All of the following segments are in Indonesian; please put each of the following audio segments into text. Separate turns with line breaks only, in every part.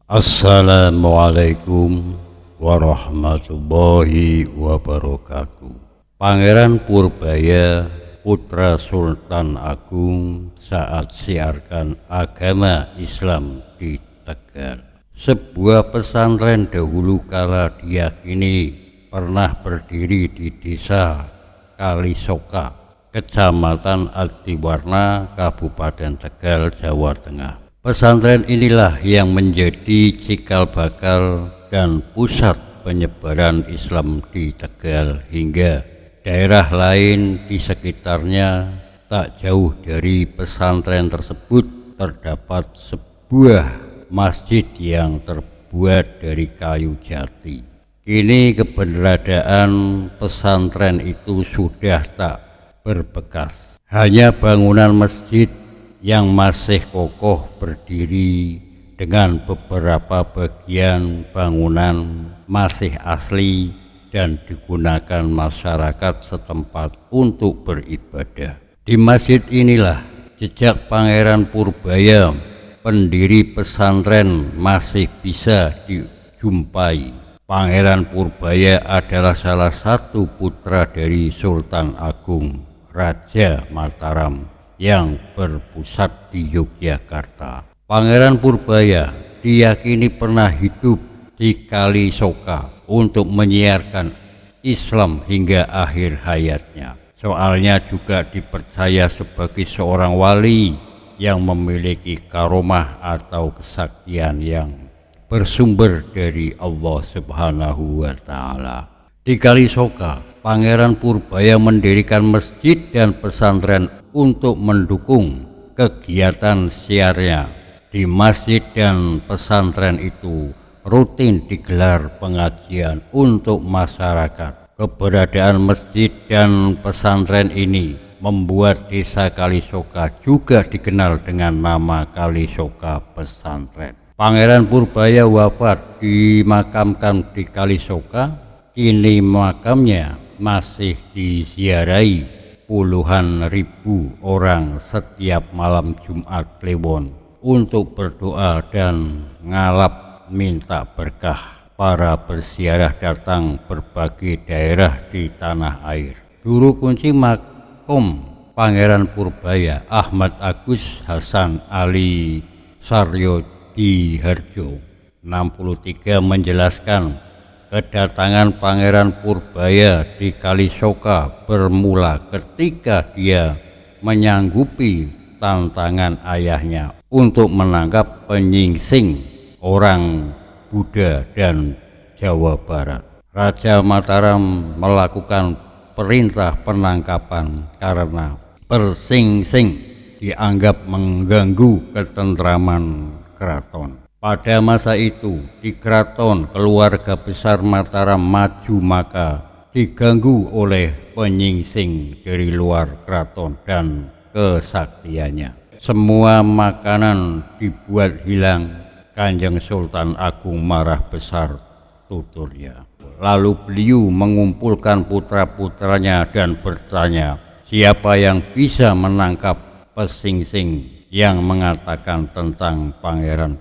Assalamualaikum warahmatullahi wabarakatuh. Pangeran Purbaya, putra Sultan Agung saat siarkan agama Islam di Tegal. Sebuah pesantren dahulu kala diyakini pernah berdiri di desa Kalisoka, Kecamatan Adiwarna, Kabupaten Tegal, Jawa Tengah. Pesantren inilah yang menjadi cikal bakal dan pusat penyebaran Islam di Tegal hingga daerah lain di sekitarnya. Tak jauh dari pesantren tersebut terdapat sebuah masjid yang terbuat dari kayu jati. Kini keberadaan pesantren itu sudah tak berbekas. Hanya bangunan masjid yang masih kokoh berdiri dengan beberapa bagian bangunan masih asli dan digunakan masyarakat setempat untuk beribadah. Di masjid inilah jejak Pangeran Purbaya, pendiri pesantren, masih bisa dijumpai. Pangeran Purbaya adalah salah satu putra dari Sultan Agung Raja Mataram yang berpusat di Yogyakarta. Pangeran Purbaya diyakini pernah hidup di Kalisoka untuk menyiarkan Islam hingga akhir hayatnya. Soalnya juga dipercaya sebagai seorang wali yang memiliki karomah atau kesaktian yang bersumber dari Allah Subhanahu wa Ta'ala. Di Kalisoka, Pangeran Purbaya mendirikan masjid dan pesantren untuk mendukung kegiatan syiarnya. Di masjid dan pesantren itu rutin digelar pengajian untuk masyarakat. Keberadaan masjid dan pesantren ini membuat desa Kalisoka juga dikenal dengan nama Kalisoka Pesantren. Pangeran Purbaya wafat dimakamkan di Kalisoka. Kini makamnya masih diziarahi puluhan ribu orang setiap malam Jumat Kliwon untuk berdoa dan ngalap minta berkah. Para berziarah datang berbagai daerah di tanah air. Juru kunci makom Pangeran Purbaya, Ahmad Agus Hasan Ali Saryodiharjo 63 menjelaskan kedatangan Pangeran Purbaya di Kalisoka bermula ketika dia menyanggupi tantangan ayahnya untuk menangkap penyingsing orang Buddha dan Jawa Barat. Raja Mataram melakukan perintah penangkapan karena penyingsing dianggap mengganggu ketentraman keraton. Pada masa itu, di keraton keluarga besar Mataram maju maka diganggu oleh penyingsing dari luar keraton dan kesaktiannya. Semua makanan dibuat hilang. Kanjeng Sultan Agung marah besar, tuturnya. Lalu beliau mengumpulkan putra-putranya dan bertanya, siapa yang bisa menangkap penyingsing yang mengatakan tentang Pangeran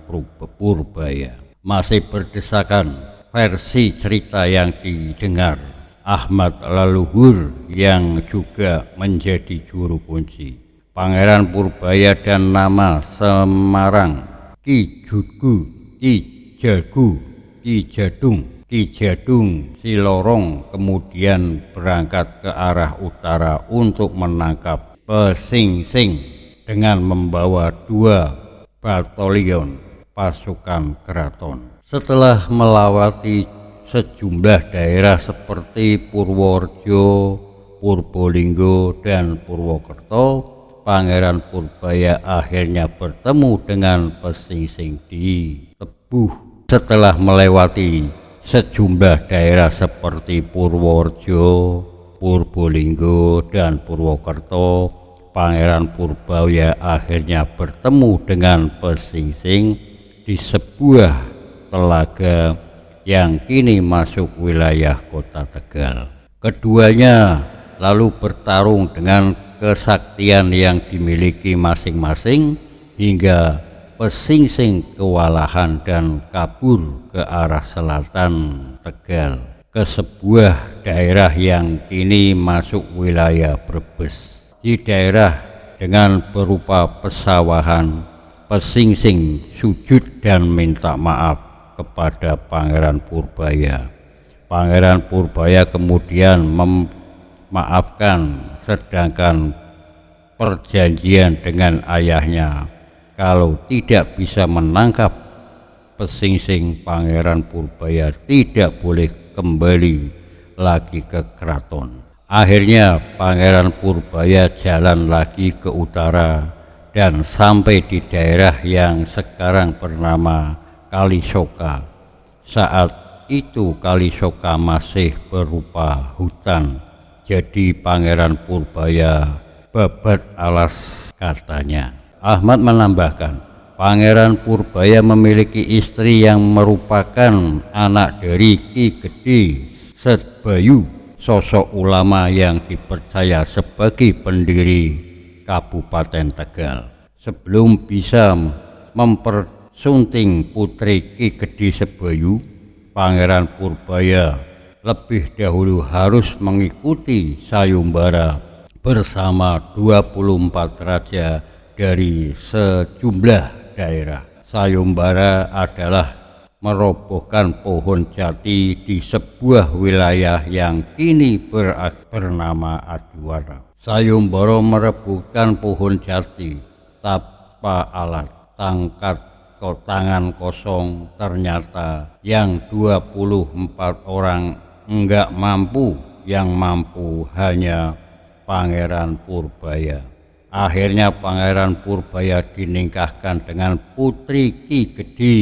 Purbaya. Masih berdesakan versi cerita yang didengar Ahmad Leluhur yang juga menjadi juru kunci. Pangeran Purbaya dan nama Semarang Ki Judgu, Ki Jagu, Ki Jadung, Ki Jadung Silorong kemudian berangkat ke arah utara untuk menangkap penyingsing dengan membawa 2 batalion pasukan keraton. Setelah melewati sejumlah daerah seperti Purworejo, Purbolinggo, dan Purwokerto, Pangeran Purbaya akhirnya bertemu dengan penyingsing di Tebuh. Setelah melewati sejumlah daerah seperti Purworejo, Purbolinggo, dan Purwokerto, Pangeran Purbaya akhirnya bertemu dengan penyingsing di sebuah telaga yang kini masuk wilayah kota Tegal. Keduanya lalu bertarung dengan kesaktian yang dimiliki masing-masing hingga Pesingsing kewalahan dan kabur ke arah selatan Tegal, ke sebuah daerah yang kini masuk wilayah Brebes. Di daerah dengan berupa pesawahan, Pesingsing sujud dan minta maaf kepada Pangeran Purbaya. Pangeran Purbaya kemudian memaafkan, sedangkan perjanjian dengan ayahnya kalau tidak bisa menangkap Pesingsing, Pangeran Purbaya tidak boleh kembali lagi ke keraton. Akhirnya Pangeran Purbaya jalan lagi ke utara dan sampai di daerah yang sekarang bernama Kalisoka. Saat itu Kalisoka masih berupa hutan, jadi Pangeran Purbaya babat alas katanya. Ahmad menambahkan, Pangeran Purbaya memiliki istri yang merupakan anak dari Ki Gede Setbayu, sosok ulama yang dipercaya sebagai pendiri Kabupaten Tegal. Sebelum bisa mempersunting putri Ki Gede Setbayu, Pangeran Purbaya lebih dahulu harus mengikuti sayembara bersama 24 raja dari sejumlah daerah. Sayembara adalah merobohkan pohon jati di sebuah wilayah yang kini bernama Adiwara. Sayembara merebutkan pohon jati tanpa alat, tangan kosong. Ternyata yang 24 orang enggak mampu, yang mampu hanya Pangeran Purbaya. Akhirnya Pangeran Purbaya dinikahkan dengan putri Ki Gede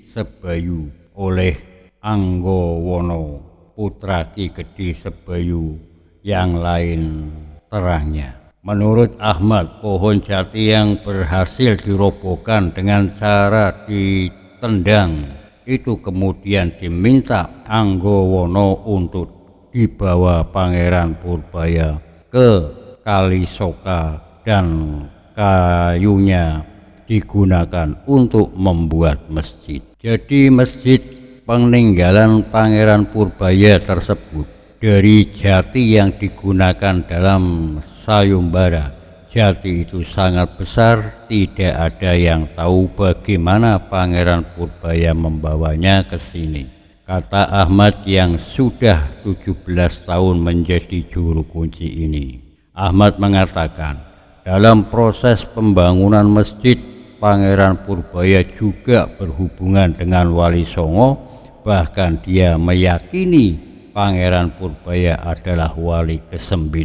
Setbayu oleh Anggawana, putra Ki Gede Setbayu yang lain terangnya. Menurut Ahmad, pohon jati yang berhasil dirobohkan dengan cara ditendang itu kemudian diminta Anggawana untuk dibawa Pangeran Purbaya ke Kalisoka dan kayunya digunakan untuk membuat masjid. Jadi masjid peninggalan Pangeran Purbaya tersebut dari jati yang digunakan dalam sayembara. Jati itu sangat besar, tidak ada yang tahu bagaimana Pangeran Purbaya membawanya ke sini. Kata Ahmad yang sudah 17 tahun menjadi juru kunci ini. Ahmad mengatakan, dalam proses pembangunan masjid, Pangeran Purbaya juga berhubungan dengan Wali Songo, bahkan dia meyakini Pangeran Purbaya adalah wali ke-9.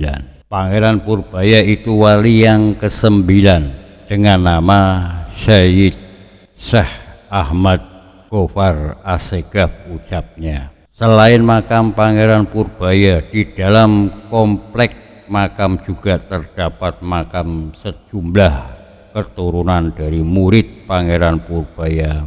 Pangeran Purbaya itu wali yang ke-9 dengan nama Syed Syekh Ahmad Gofar Assegaf ucapnya. Selain makam Pangeran Purbaya, di dalam kompleks makam juga terdapat makam sejumlah keturunan dari murid Pangeran Purbaya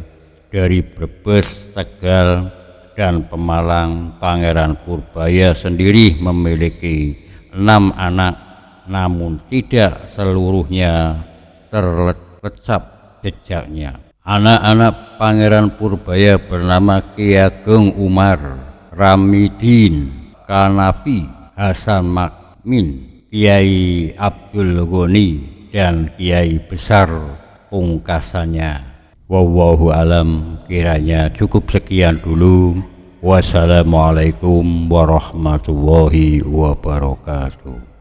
dari Brebes, Tegal, dan Pemalang. Pangeran Purbaya sendiri memiliki 6 anak, namun tidak seluruhnya terlecap jejaknya. Anak-anak Pangeran Purbaya bernama Ki Ageng Umar, Ramidin, Kanafi, Hasan Makmin, Kiai Abdul Ghani, dan Kiai Besar pungkasannya. Wallahu alam, kiranya cukup sekian dulu. Wassalamualaikum warahmatullahi wabarakatuh.